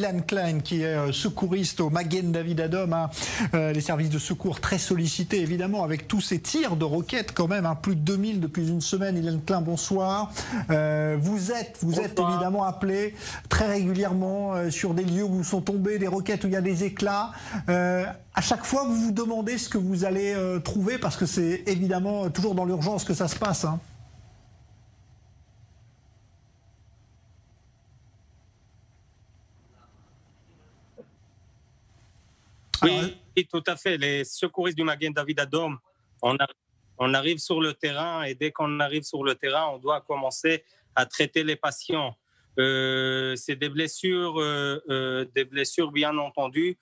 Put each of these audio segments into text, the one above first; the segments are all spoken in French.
Ilan Klein, qui est secouriste au Magen David Adom, hein, les services de secours très sollicités évidemment avec tous ces tirs de roquettes quand même, hein, plus de 2000 depuis une semaine. Ilan Klein, bonsoir. Vous êtes évidemment appelé très régulièrement sur des lieux où sont tombées des roquettes, où il y a des éclats. À chaque fois, vous vous demandez ce que vous allez trouver, parce que c'est évidemment toujours dans l'urgence que ça se passe, hein. Oui, tout à fait. Les secouristes du Magen David Adom, on arrive sur le terrain, et dès qu'on arrive sur le terrain, on doit commencer à traiter les patients. C'est des blessures bien entendu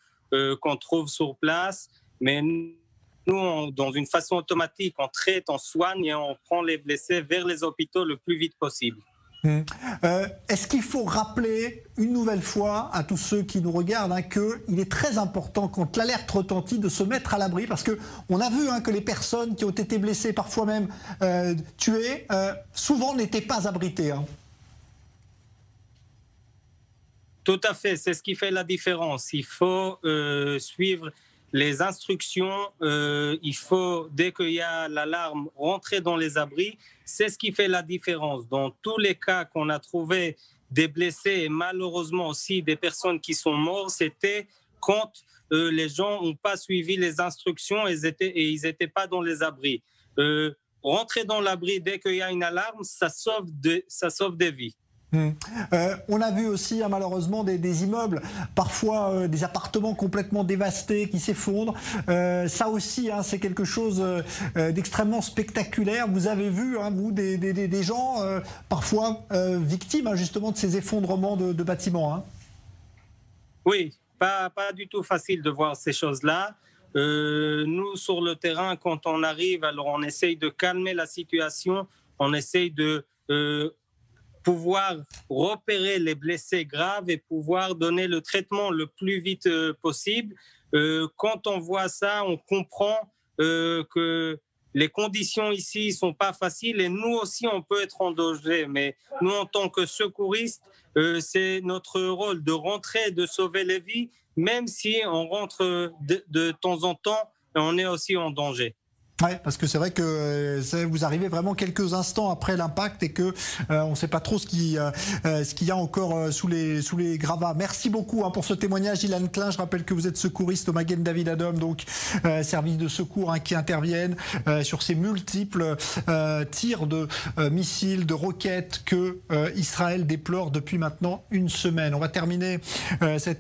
qu'on trouve sur place, mais nous, dans une façon automatique, on traite, on soigne et on prend les blessés vers les hôpitaux le plus vite possible. Est-ce qu'il faut rappeler une nouvelle fois à tous ceux qui nous regardent, hein, qu'il est très important, quand l'alerte retentit, de se mettre à l'abri, parce qu'on a vu, hein, que les personnes qui ont été blessées, parfois même tuées, souvent n'étaient pas abritées, hein. Tout à fait, c'est ce qui fait la différence. Il faut suivre les instructions, il faut, dès qu'il y a l'alarme, rentrer dans les abris. C'est ce qui fait la différence. Dans tous les cas qu'on a trouvé des blessés et malheureusement aussi des personnes qui sont mortes, c'était quand les gens n'ont pas suivi les instructions et ils n'étaient pas dans les abris. Rentrer dans l'abri dès qu'il y a une alarme, ça sauve des vies. On a vu aussi, hein, malheureusement des immeubles, parfois des appartements complètement dévastés qui s'effondrent. Ça aussi, hein, c'est quelque chose d'extrêmement spectaculaire. Vous avez vu, hein, vous, des gens parfois victimes, hein, justement, de ces effondrements de bâtiments, hein. Oui, pas du tout facile de voir ces choses-là. Nous, sur le terrain, quand on arrive, alors on essaye de calmer la situation, on essaye de pouvoir repérer les blessés graves et pouvoir donner le traitement le plus vite possible. Quand on voit ça, on comprend que les conditions ici ne sont pas faciles et nous aussi, on peut être en danger. Mais nous, en tant que secouristes, c'est notre rôle de rentrer, de sauver les vies, même si on rentre de temps en temps, on est aussi en danger. Oui, parce que c'est vrai que vous arrivez vraiment quelques instants après l'impact et que on ne sait pas trop ce qu'il y a encore sous les gravats. Merci beaucoup, hein, pour ce témoignage, Ilan Klein. Je rappelle que vous êtes secouriste au Magen David Adom, donc service de secours, hein, qui interviennent sur ces multiples tirs de missiles, de roquettes que Israël déplore depuis maintenant une semaine. On va terminer cette